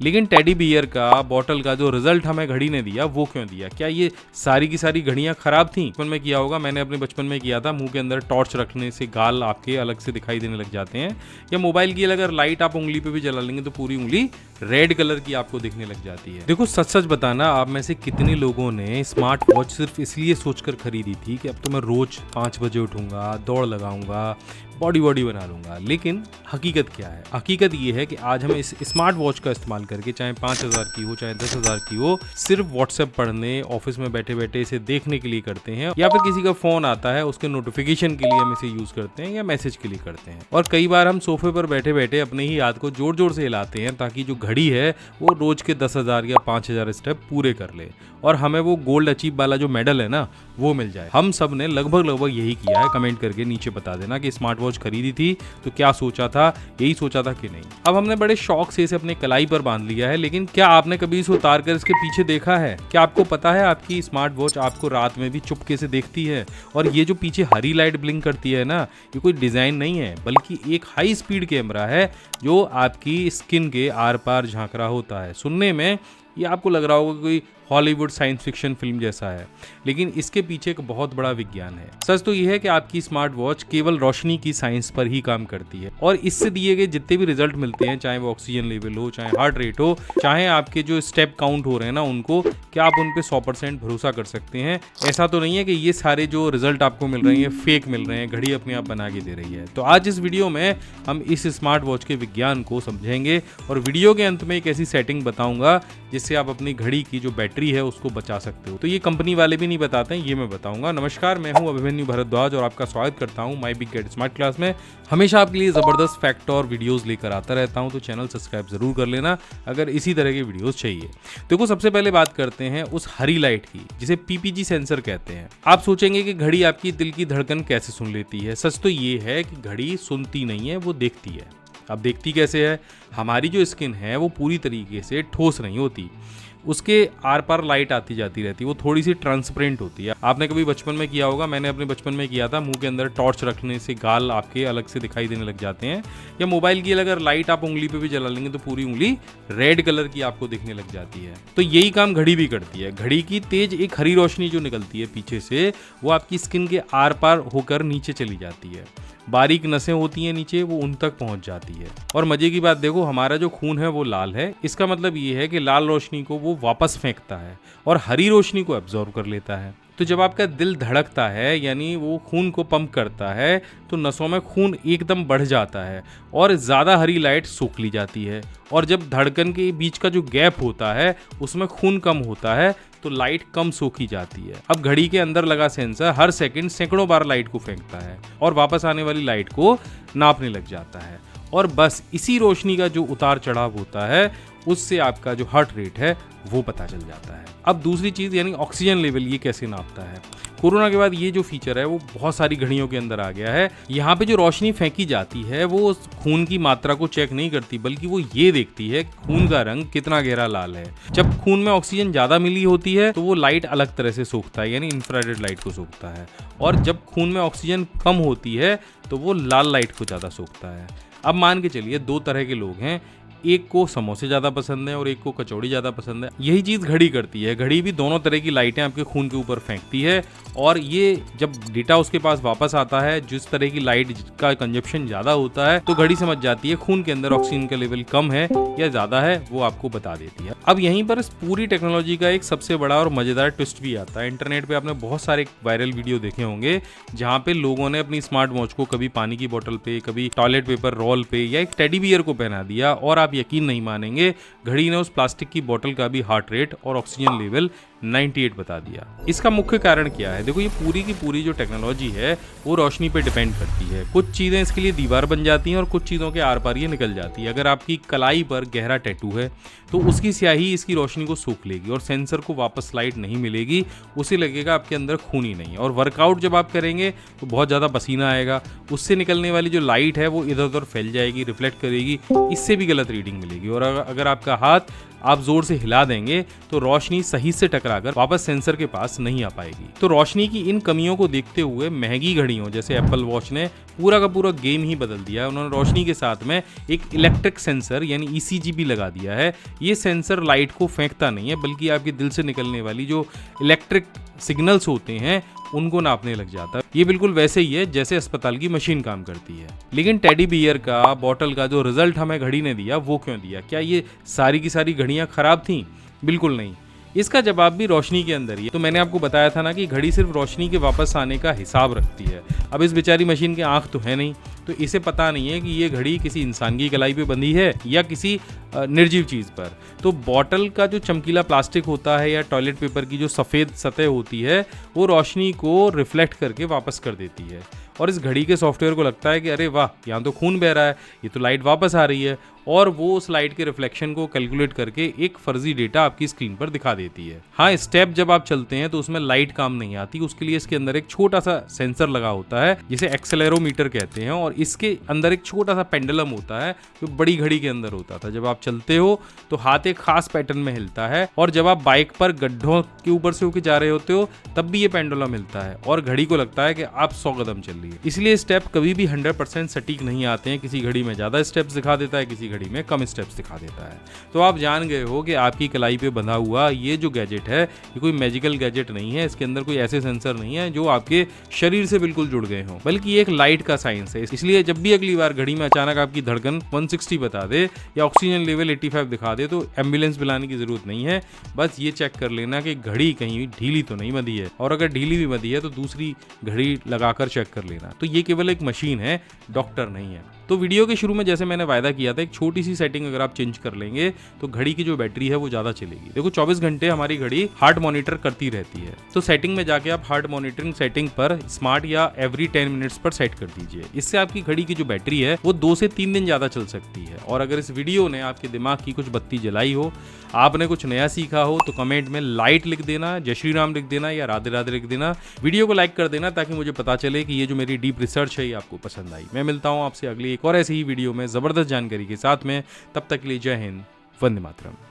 लेकिन teddy bear का bottle का जो रिजल्ट हमें घड़ी ने दिया वो क्यों दिया? क्या ये सारी की सारी घड़ियां खराब थी? बचपन में किया होगा, मैंने अपने बचपन में किया था। मुंह के अंदर टॉर्च रखने से गाल आपके अलग से दिखाई देने लग जाते हैं, या मोबाइल की अगर लाइट आप उंगली पे भी जला लेंगे तो पूरी उंगली रेड कलर की आपको दिखने लग जाती है। देखो सच सच बताना, आप में से कितने लोगों ने स्मार्ट वॉच सिर्फ इसलिए सोचकर खरीदी थी कि अब तो मैं रोज 5 बजे उठूंगा, दौड़ लगाऊंगा, बॉडी बना लूंगा। लेकिन हकीकत क्या है? हकीकत ये है कि आज हम इस स्मार्ट वॉच का इस्तेमाल करके, चाहे 5,000 की हो चाहे 10,000 की हो, सिर्फ व्हाट्सएप पढ़ने, ऑफिस में बैठे बैठे इसे देखने के लिए करते हैं, या फिर किसी का फोन आता है उसके नोटिफिकेशन के लिए हम इसे यूज करते हैं, या मैसेज के लिए करते हैं। और कई बार हम सोफे पर बैठे बैठे अपने ही हाथ को जोर जोर से हिलाते हैं ताकि जो घड़ी है वो रोज के 10,000 या 5,000 स्टेप पूरे कर ले और हमें वो गोल्ड अचीव वाला जो मेडल है ना वो मिल जाए। हम सब ने लगभग यही किया है। कमेंट करके नीचे बता देना कि स्मार्ट वॉच खरीदी थी तो क्या सोचा था, यही सोचा था कि नहीं। अब हमने बड़े शौक से इसे अपने कलाई पर बांध लिया है, लेकिन क्या आपने कभी इसे उतार कर इसके पीछे देखा है? क्या आपको पता है आपकी स्मार्ट वॉच आपको रात में भी चुपके से देखती है? और ये जो पीछे हरी लाइट ब्लिंक करती है ना, ये कोई डिजाइन नहीं है बल्कि एक हाई स्पीड कैमरा है जो आपकी स्किन के आर पार झांक रहा होता है। सुनने में ये आपको लग रहा होगा कोई हॉलीवुड साइंस फिक्शन फिल्म जैसा है, लेकिन इसके पीछे एक बहुत बड़ा विज्ञान है। सच तो यह है कि आपकी स्मार्ट वॉच केवल रोशनी की साइंस पर ही काम करती है और इससे दिए गए जितने भी रिजल्ट मिलते हैं, चाहे वो ऑक्सीजन लेवल हो, चाहे हार्ट रेट हो, चाहे आपके जो स्टेप काउंट हो रहे हैं ना उनको, क्या आप उन पे 100% भरोसा कर सकते हैं? ऐसा तो नहीं है कि ये सारे जो रिजल्ट आपको मिल रहे हैं फेक मिल रहे हैं, घड़ी अपने आप बना के दे रही है। तो आज इस वीडियो में हम इस स्मार्ट वॉच के विज्ञान को समझेंगे और वीडियो के अंत में एक ऐसी सेटिंग बताऊंगा जिससे आप अपनी घड़ी की जो बैटरी है उसको बचा सकते हो। तो ये कंपनी वाले भी नहीं बताते हैं, ये मैं बताऊंगा। नमस्कार, मैं हूं अभिमन्यु भारद्वाज और आपका स्वागत करता हूं my big gate smart class में। हमेशा आपके लिए जबरदस्त फैक्ट और वीडियोस लेकर आता रहता हूं, तो चैनल सब्सक्राइब जरूर कर लेना अगर इसी तरह के वीडियोस चाहिए। देखो सबसे पहले बात करते हैं उस हरी लाइट की जिसे पीपीजी सेंसर कहते हैं। आप सोचेंगे कि घड़ी आपकी दिल की धड़कन कैसे सुन लेती है? सच तो ये है कि घड़ी सुनती नहीं है, वो देखती है। अब देखती कैसे है? हमारी जो स्किन है वो पूरी तरीके से ठोस नहीं होती, उसके आर पार लाइट आती जाती रहती है, वो थोड़ी सी ट्रांसपेरेंट होती है। आपने कभी बचपन में किया होगा, मैंने अपने बचपन में किया था। मुंह के अंदर टॉर्च रखने से गाल आपके अलग से दिखाई देने लग जाते हैं, या मोबाइल की अगर लाइट आप उंगली पे भी जला लेंगे तो पूरी उंगली रेड कलर की आपको दिखने लग जाती है। तो यही काम घड़ी भी करती है। घड़ी की तेज एक हरी रोशनी जो निकलती है पीछे से, वो आपकी स्किन के आर पार होकर नीचे चली जाती है। बारीक नसें होती हैं नीचे, वो उन तक पहुंच जाती है। और मजे की बात देखो, हमारा जो खून है वो लाल है। इसका मतलब ये है कि लाल रोशनी को वो वापस फेंकता है और हरी रोशनी को एब्जॉर्ब कर लेता है। तो जब आपका दिल धड़कता है, यानी वो खून को पंप करता है, तो नसों में खून एकदम बढ़ जाता है और ज़्यादा हरी लाइट सोख ली जाती है। और जब धड़कन के बीच का जो गैप होता है उसमें खून कम होता है तो लाइट कम सोखी जाती है। अब घड़ी के अंदर लगा सेंसर हर सेकंड सैकड़ों बार लाइट को फेंकता है और वापस आने वाली लाइट को नापने लग जाता है। और बस इसी रोशनी का जो उतार चढ़ाव होता है उससे आपका जो हार्ट रेट है वो पता चल जाता है। अब दूसरी चीज़ यानी ऑक्सीजन लेवल, ये कैसे नापता है? कोरोना के बाद ये जो फीचर है वो बहुत सारी घड़ियों के अंदर आ गया है। यहाँ पे जो रोशनी फेंकी जाती है वो खून की मात्रा को चेक नहीं करती, बल्कि वो ये देखती है खून का रंग कितना गहरा लाल है। जब खून में ऑक्सीजन ज़्यादा मिली होती है तो वो लाइट अलग तरह से सोखता है, यानी इंफ्रारेड लाइट को सोखता है। और जब खून में ऑक्सीजन कम होती है तो वो लाल लाइट को ज़्यादा सोखता है। अब मान के चलिए 2 तरह के लोग हैं, एक को समोसे ज़्यादा पसंद है और एक को कचौड़ी ज़्यादा पसंद है। यही चीज़ घड़ी करती है। घड़ी भी दोनों तरह की लाइटें आपके खून के ऊपर फेंकती है और ये जब डेटा उसके पास वापस आता है, जिस तरह की लाइट का कंजप्शन ज़्यादा होता है, तो घड़ी समझ जाती है खून के अंदर ऑक्सीजन का लेवल कम है या ज़्यादा है, वो आपको बता देती है। अब यहीं पर इस पूरी टेक्नोलॉजी का एक सबसे बड़ा और मज़ेदार ट्विस्ट भी आता है। इंटरनेट पर आपने बहुत सारे वायरल वीडियो देखे होंगे जहाँ पे लोगों ने अपनी स्मार्ट वॉच को कभी पानी की बोतल पे, कभी टॉयलेट पेपर रोल पे या एक टेडी बियर को पहना दिया और आप यकीन नहीं मानेंगे, घड़ी ने उस प्लास्टिक की बोतल का भी हार्ट रेट और ऑक्सीजन लेवल 98 बता दिया। इसका मुख्य कारण क्या है? देखो ये पूरी की पूरी जो टेक्नोलॉजी है वो रोशनी पे डिपेंड करती है। कुछ चीज़ें इसके लिए दीवार बन जाती हैं और कुछ चीज़ों के आर पार ये निकल जाती है। अगर आपकी कलाई पर गहरा टैटू है तो उसकी स्याही इसकी रोशनी को सूख लेगी और सेंसर को वापस लाइट नहीं मिलेगी, उसे लगेगा आपके अंदर खून ही नहीं है। और वर्कआउट जब आप करेंगे तो बहुत ज़्यादा पसीना आएगा, उससे निकलने वाली जो लाइट है वो इधर उधर फैल जाएगी, रिफ्लेक्ट करेगी, इससे भी गलत रीडिंग मिलेगी। और अगर आपका हाथ आप जोर से हिला देंगे तो रोशनी सही से टकराकर वापस सेंसर के पास नहीं आ पाएगी। तो रोशनी की इन कमियों को देखते हुए महंगी घड़ियों जैसे एप्पल वॉच ने पूरा का पूरा गेम ही बदल दिया है। उन्होंने रोशनी के साथ में एक इलेक्ट्रिक सेंसर यानी ECG भी लगा दिया है। ये सेंसर लाइट को फेंकता नहीं है बल्कि आपके दिल से निकलने वाली जो इलेक्ट्रिक सिग्नल्स होते हैं उनको नापने लग जाता है। ये बिल्कुल वैसे ही है जैसे अस्पताल की मशीन काम करती है। लेकिन टेडी बियर का, बॉटल का जो रिजल्ट हमें घड़ी ने दिया वो क्यों दिया? क्या ये सारी की सारी घड़ियां खराब थीं? बिल्कुल नहीं। इसका जवाब भी रोशनी के अंदर ही है। तो मैंने आपको बताया था ना कि घड़ी सिर्फ रोशनी के वापस आने का हिसाब रखती है। अब इस बेचारी मशीन के आंख तो है नहीं, तो इसे पता नहीं है कि ये घड़ी किसी इंसान की कलाई पे बंधी है या किसी निर्जीव चीज़ पर। तो बॉटल का जो चमकीला प्लास्टिक होता है या टॉयलेट पेपर की जो सफ़ेद सतह होती है वो रोशनी को रिफ्लेक्ट करके वापस कर देती है। और इस घड़ी के सॉफ्टवेयर को लगता है कि अरे वाह, यहाँ तो खून बह रहा है, ये तो लाइट वापस आ रही है, और वो उस लाइट के रिफ्लेक्शन को कैलकुलेट करके एक फर्जी डेटा आपकी स्क्रीन पर दिखा देती है। हाँ, स्टेप जब आप चलते हैं तो उसमें लाइट काम नहीं आती, उसके लिए इसके अंदर एक छोटा सा सेंसर लगा होता है जिसे एक्सेलेरोमीटर कहते हैं, और इसके अंदर एक छोटा सा पेंडुलम होता है जो बड़ी घड़ी के अंदर होता था। जब आप चलते हो तो हाथ एक खास पैटर्न में हिलता है, और जब आप बाइक पर गड्ढों के ऊपर से होकर जा रहे होते हो तब भी ये पेंडुलम हिलता है और घड़ी को लगता है कि आप 100 कदम चल रही है। इसलिए स्टेप कभी भी 100% सटीक नहीं आते हैं। किसी घड़ी में ज्यादा स्टेप्स दिखा देता है, किसी घड़ी में कम स्टेप्स दिखा देता है। तो आप जान गए हो कि आपकी कलाई पे बंधा हुआ ये जो गैजेट है ये कोई मैजिकल गैजेट नहीं है। इसके अंदर कोई ऐसे सेंसर नहीं है जो आपके शरीर से बिल्कुल जुड़ गए हों, बल्कि एक लाइट का साइंस है। इसलिए जब भी अगली बार घड़ी में अचानक आपकी धड़कन 160 बता दे या ऑक्सीजन लेवल 85 दिखा दे तो एम्बुलेंस बुलाने की जरूरत नहीं है। बस ये चेक कर लेना कि घड़ी कहीं ढीली तो नहीं बंधी है, और अगर ढीली भी बंधी है तो दूसरी घड़ी लगाकर चेक कर लेना। तो ये केवल एक मशीन है, डॉक्टर नहीं है। तो वीडियो के शुरू में जैसे मैंने वायदा किया था, एक छोटी सी सेटिंग अगर आप चेंज कर लेंगे तो घड़ी की जो बैटरी है वो ज्यादा चलेगी। देखो 24 घंटे हमारी घड़ी हार्ट मॉनिटर करती रहती है, तो सेटिंग में जाके आप हार्ट मॉनिटरिंग सेटिंग पर स्मार्ट या एवरी 10 मिनट्स पर सेट कर दीजिए। इससे आपकी घड़ी की जो बैटरी है वो 2 से 3 दिन ज्यादा चल सकती है। और अगर इस वीडियो ने आपके दिमाग की कुछ बत्ती जलाई हो, आपने कुछ नया सीखा हो, तो कमेंट में लाइट लिख देना, जय श्री राम लिख देना या राधे राधे लिख देना। वीडियो को लाइक कर देना ताकि मुझे पता चले कि ये जो मेरी डीप रिसर्च है ये आपको पसंद आई। मैं मिलता हूँ आपसे अगली एक और ऐसी ही वीडियो में जबरदस्त जानकारी के साथ में। तब तक के लिए जय हिंद, वंदे मातरम।